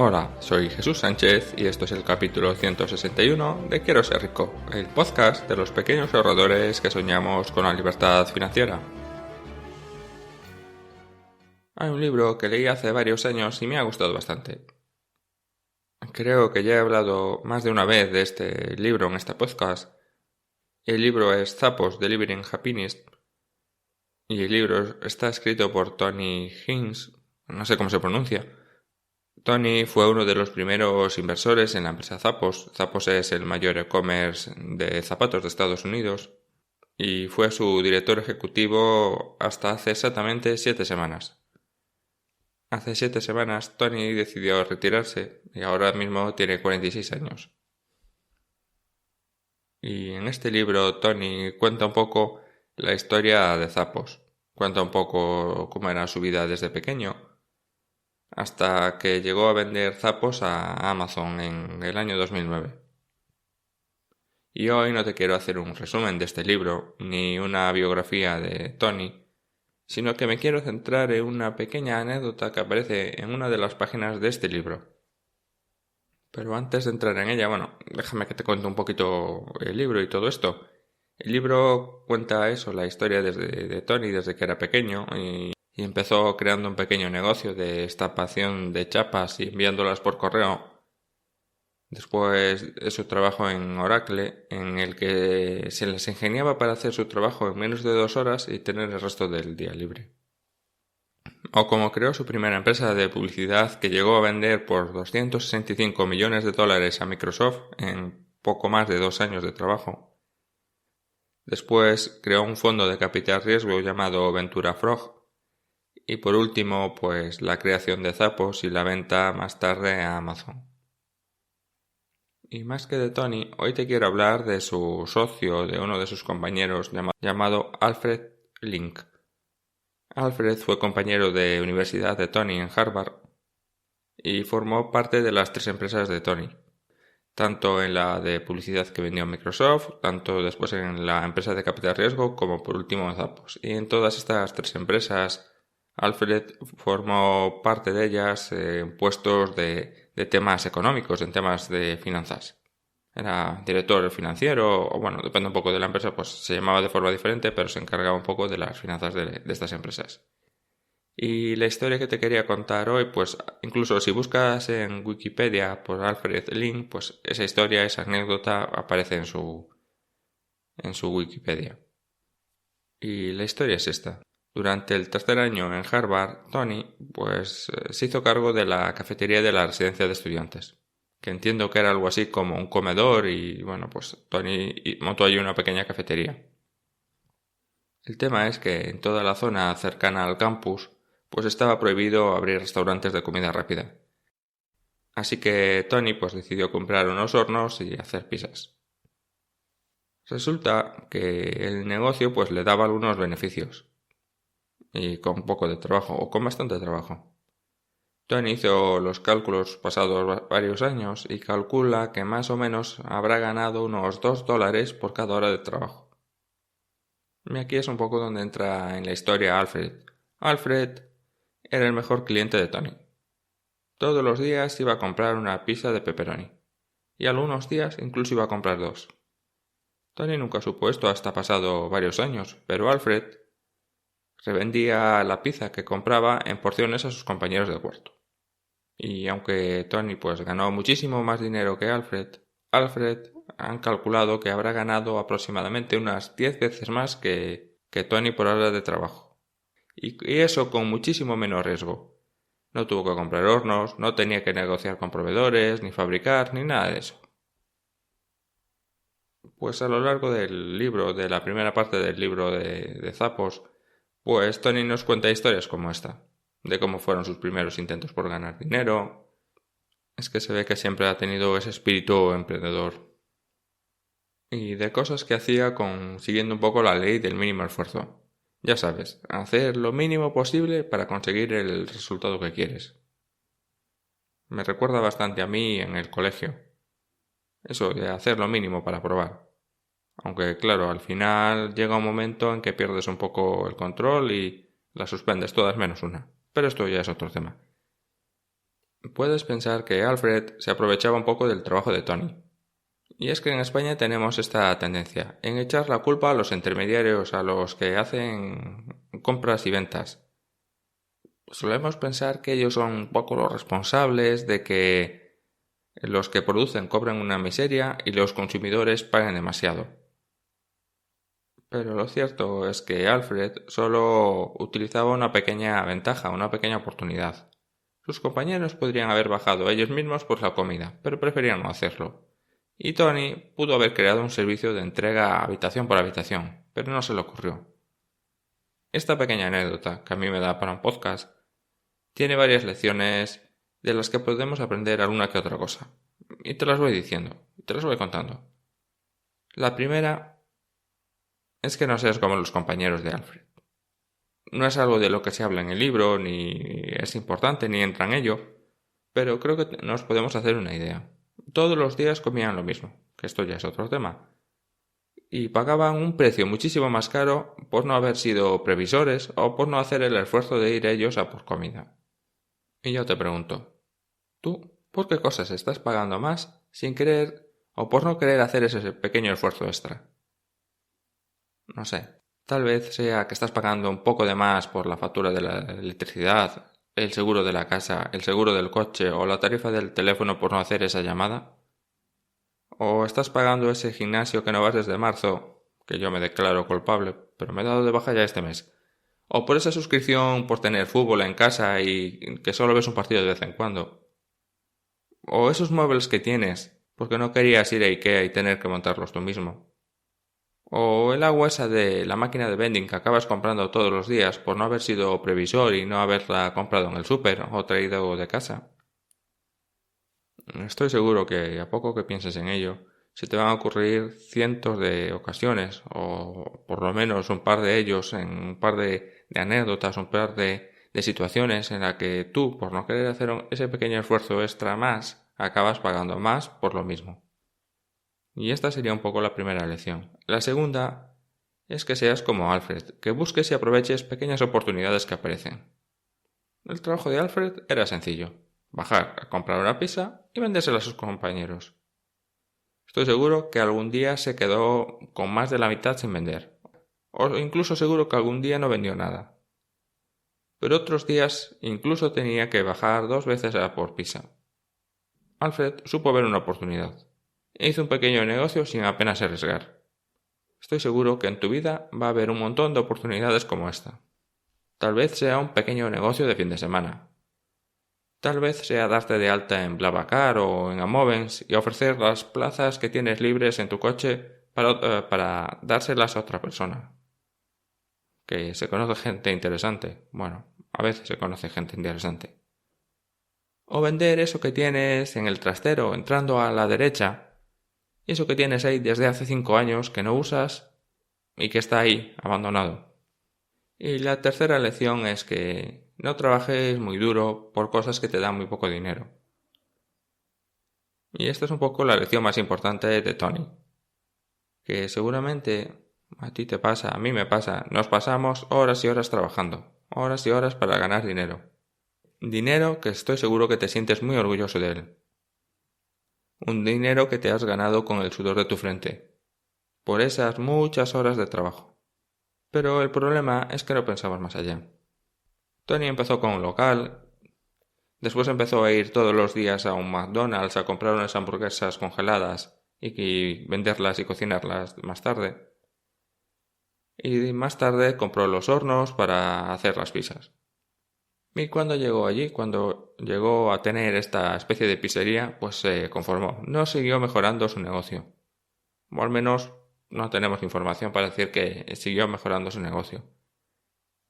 Hola, soy Jesús Sánchez y esto es el capítulo 161 de Quiero ser rico, el podcast de los pequeños ahorradores que soñamos con la libertad financiera. Hay un libro que leí hace varios años y me ha gustado bastante. Creo que ya he hablado más de una vez de este libro en este podcast. El libro es Zappos Delivering Happiness y el libro está escrito por Tony Hines, no sé cómo se pronuncia. Tony fue uno de los primeros inversores en la empresa Zappos. Zappos es el mayor e-commerce de zapatos de Estados Unidos y fue su director ejecutivo hasta hace exactamente 7 semanas. Hace 7 semanas Tony decidió retirarse y ahora mismo tiene 46 años. Y en este libro Tony cuenta un poco la historia de Zappos. Cuenta un poco cómo era su vida desde pequeño, hasta que llegó a vender Zappos a Amazon en el año 2009. Y hoy no te quiero hacer un resumen de este libro, ni una biografía de Tony, sino que me quiero centrar en una pequeña anécdota que aparece en una de las páginas de este libro. Pero antes de entrar en ella, déjame que te cuente un poquito el libro y todo esto. El libro cuenta la historia de Tony desde que era pequeño y empezó creando un pequeño negocio de estampación de chapas y enviándolas por correo. Después de su trabajo en Oracle, en el que se les ingeniaba para hacer su trabajo en menos de 2 horas y tener el resto del día libre. O como creó su primera empresa de publicidad que llegó a vender por $265 millones a Microsoft en poco más de 2 años de trabajo. Después creó un fondo de capital riesgo llamado Ventura Frog. Y por último, la creación de Zappos y la venta más tarde a Amazon. Y más que de Tony, hoy te quiero hablar de su socio, de uno de sus compañeros llamado Alfred Link. Alfred fue compañero de universidad de Tony en Harvard y formó parte de las 3 empresas de Tony, tanto en la de publicidad que vendió Microsoft, tanto después en la empresa de capital riesgo como por último en Zappos. Y en todas estas 3 empresas Alfred formó parte de ellas en puestos de temas económicos, en temas de finanzas. Era director financiero, depende un poco de la empresa, se llamaba de forma diferente, pero se encargaba un poco de las finanzas de estas empresas. Y la historia que te quería contar hoy, incluso si buscas en Wikipedia por Alfred Link, esa historia, esa anécdota aparece en su Wikipedia. Y la historia es esta. Durante el 3er año en Harvard, Tony se hizo cargo de la cafetería de la residencia de estudiantes, que entiendo que era algo así como un comedor y Tony montó allí una pequeña cafetería. El tema es que en toda la zona cercana al campus estaba prohibido abrir restaurantes de comida rápida. Así que Tony decidió comprar unos hornos y hacer pizzas. Resulta que el negocio le daba algunos beneficios. Y con poco de trabajo, o con bastante trabajo. Tony hizo los cálculos pasados varios años y calcula que más o menos habrá ganado unos $2 por cada hora de trabajo. Y aquí es un poco donde entra en la historia Alfred. Alfred era el mejor cliente de Tony. Todos los días iba a comprar una pizza de pepperoni, y algunos días incluso iba a comprar 2. Tony nunca supo esto hasta pasado varios años, pero Alfred revendía la pizza que compraba en porciones a sus compañeros de cuarto. Y aunque Tony ganó muchísimo más dinero que Alfred han calculado que habrá ganado aproximadamente unas 10 veces más que Tony por hora de trabajo. Y eso con muchísimo menos riesgo. No tuvo que comprar hornos, no tenía que negociar con proveedores, ni fabricar, ni nada de eso. A lo largo del libro, de la primera parte del libro de Zappos, Tony nos cuenta historias como esta, de cómo fueron sus primeros intentos por ganar dinero. Es que se ve que siempre ha tenido ese espíritu emprendedor. Y de cosas que hacía siguiendo un poco la ley del mínimo esfuerzo. Ya sabes, hacer lo mínimo posible para conseguir el resultado que quieres. Me recuerda bastante a mí en el colegio. Eso de hacer lo mínimo para probar. Aunque claro, al final llega un momento en que pierdes un poco el control y las suspendes todas menos una. Pero esto ya es otro tema. puedes pensar que Alfred se aprovechaba un poco del trabajo de Tony. Y es que en España tenemos esta tendencia en echar la culpa a los intermediarios, a los que hacen compras y ventas. Solemos pensar que ellos son un poco los responsables de que los que producen cobran una miseria y los consumidores pagan demasiado. Pero lo cierto es que Alfred solo utilizaba una pequeña ventaja, una pequeña oportunidad. Sus compañeros podrían haber bajado ellos mismos por la comida, pero preferían no hacerlo. Y Tony pudo haber creado un servicio de entrega habitación por habitación, pero no se le ocurrió. Esta pequeña anécdota, que a mí me da para un podcast, tiene varias lecciones de las que podemos aprender alguna que otra cosa. Y te las voy diciendo, te las voy contando. La primera es que no seas como los compañeros de Alfred. No es algo de lo que se habla en el libro, ni es importante, ni entra en ello, pero creo que nos podemos hacer una idea. Todos los días comían lo mismo, que esto ya es otro tema, y pagaban un precio muchísimo más caro por no haber sido previsores o por no hacer el esfuerzo de ir ellos a por comida. Y yo te pregunto, ¿tú por qué cosas estás pagando más sin querer o por no querer hacer ese pequeño esfuerzo extra? No sé, tal vez sea que estás pagando un poco de más por la factura de la electricidad, el seguro de la casa, el seguro del coche o la tarifa del teléfono por no hacer esa llamada. O estás pagando ese gimnasio que no vas desde marzo, que yo me declaro culpable, pero me he dado de baja ya este mes. O por esa suscripción por tener fútbol en casa y que solo ves un partido de vez en cuando. O esos muebles que tienes, porque no querías ir a IKEA y tener que montarlos tú mismo. O el agua esa de la máquina de vending que acabas comprando todos los días por no haber sido previsor y no haberla comprado en el súper o traído de casa. Estoy seguro que a poco que pienses en ello, se te van a ocurrir cientos de ocasiones, o por lo menos un par de ellos, en un par de anécdotas, un par de situaciones en las que tú, por no querer hacer ese pequeño esfuerzo extra más, acabas pagando más por lo mismo. Y esta sería un poco la primera lección. La segunda es que seas como Alfred, que busques y aproveches pequeñas oportunidades que aparecen. El trabajo de Alfred era sencillo: bajar a comprar una pizza y vendérsela a sus compañeros. Estoy seguro que algún día se quedó con más de la mitad sin vender, o incluso seguro que algún día no vendió nada. Pero otros días incluso tenía que bajar 2 veces a por pizza. Alfred supo ver una oportunidad e hizo un pequeño negocio sin apenas arriesgar. Estoy seguro que en tu vida va a haber un montón de oportunidades como esta. Tal vez sea un pequeño negocio de fin de semana. Tal vez sea darte de alta en BlaBlaCar o en Amovens y ofrecer las plazas que tienes libres en tu coche para dárselas a otra persona. Que se conoce gente interesante. Bueno, a veces se conoce gente interesante. O vender eso que tienes en el trastero entrando a la derecha. Eso que tienes ahí desde hace 5 años que no usas y que está ahí, abandonado. Y la tercera lección es que no trabajes muy duro por cosas que te dan muy poco dinero. Y esta es un poco la lección más importante de Tony. Que seguramente a ti te pasa, a mí me pasa, nos pasamos horas y horas trabajando, horas y horas para ganar dinero. Dinero que estoy seguro que te sientes muy orgulloso de él. Un dinero que te has ganado con el sudor de tu frente, por esas muchas horas de trabajo. Pero el problema es que no pensamos más allá. Tony empezó con un local, después empezó a ir todos los días a un McDonald's a comprar unas hamburguesas congeladas y venderlas y cocinarlas más tarde. Y más tarde compró los hornos para hacer las pizzas. Y cuando llegó allí, cuando llegó a tener esta especie de pizzería, pues se conformó. No siguió mejorando su negocio. O al menos no tenemos información para decir que siguió mejorando su negocio.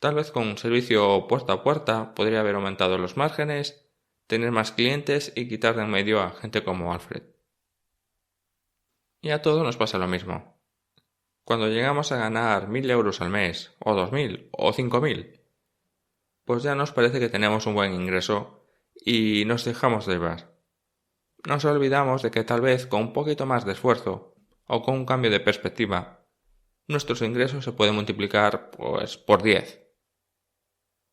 Tal vez con un servicio puerta a puerta podría haber aumentado los márgenes, tener más clientes y quitar de en medio a gente como Alfred. Y a todos nos pasa lo mismo. Cuando llegamos a ganar 1.000 euros al mes, o 2.000, o 5.000, pues ya nos parece que tenemos un buen ingreso y nos dejamos de llevar. Nos olvidamos de que tal vez con un poquito más de esfuerzo o con un cambio de perspectiva, nuestros ingresos se pueden multiplicar pues por 10.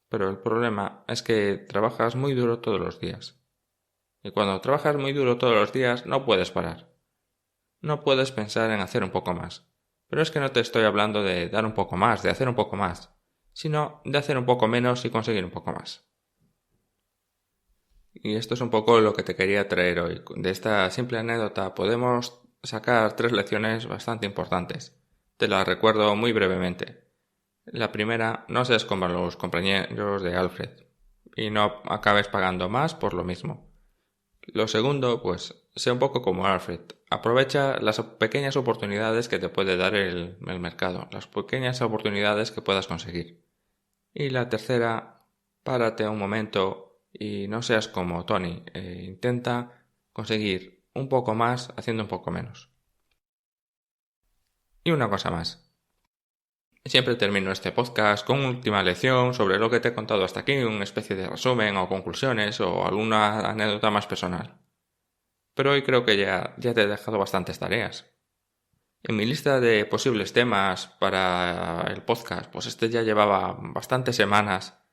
Pero el problema es que trabajas muy duro todos los días. Y cuando trabajas muy duro todos los días no puedes parar. No puedes pensar en hacer un poco más. Pero es que no te estoy hablando de dar un poco más, de hacer un poco más, sino de hacer un poco menos y conseguir un poco más. Y esto es un poco lo que te quería traer hoy. De esta simple anécdota podemos sacar 3 lecciones bastante importantes. Te las recuerdo muy brevemente. La primera, no seas como los compañeros de Alfred y no acabes pagando más por lo mismo. Lo segundo, pues, sé un poco como Alfred. Aprovecha las pequeñas oportunidades que te puede dar el mercado, las pequeñas oportunidades que puedas conseguir. Y la tercera, párate un momento y no seas como Tony. Intenta conseguir un poco más haciendo un poco menos. Y una cosa más. Siempre termino este podcast con una última lección sobre lo que te he contado hasta aquí, una especie de resumen o conclusiones o alguna anécdota más personal. Pero hoy creo que ya te he dejado bastantes tareas. En mi lista de posibles temas para el podcast, pues ya llevaba bastantes semanas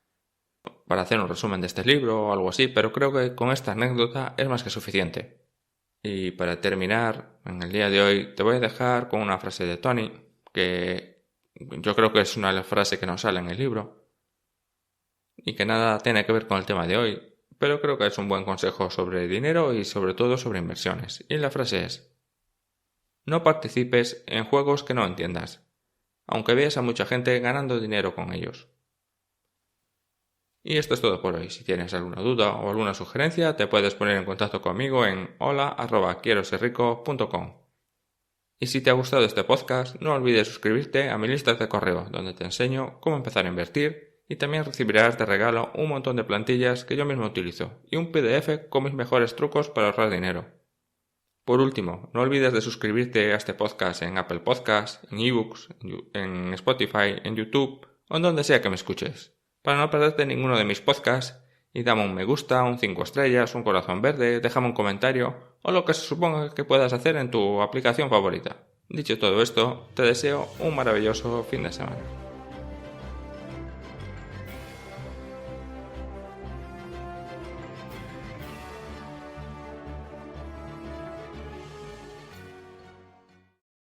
para hacer un resumen de este libro o algo así, pero creo que con esta anécdota es más que suficiente. Y para terminar, en el día de hoy, te voy a dejar con una frase de Tony, que yo creo que es una frase que no sale en el libro, y que nada tiene que ver con el tema de hoy, pero creo que es un buen consejo sobre dinero y sobre todo sobre inversiones. Y la frase es: no participes en juegos que no entiendas, aunque veas a mucha gente ganando dinero con ellos. Y esto es todo por hoy. Si tienes alguna duda o alguna sugerencia, te puedes poner en contacto conmigo en hola@quieroserrico.com. Y si te ha gustado este podcast, no olvides suscribirte a mi lista de correo, donde te enseño cómo empezar a invertir y también recibirás de regalo un montón de plantillas que yo mismo utilizo y un PDF con mis mejores trucos para ahorrar dinero. Por último, no olvides de suscribirte a este podcast en Apple Podcasts, en eBooks, en Spotify, en YouTube o en donde sea que me escuches, para no perderte ninguno de mis podcasts, y dame un me gusta, un 5 estrellas, un corazón verde, déjame un comentario o lo que se suponga que puedas hacer en tu aplicación favorita. Dicho todo esto, te deseo un maravilloso fin de semana.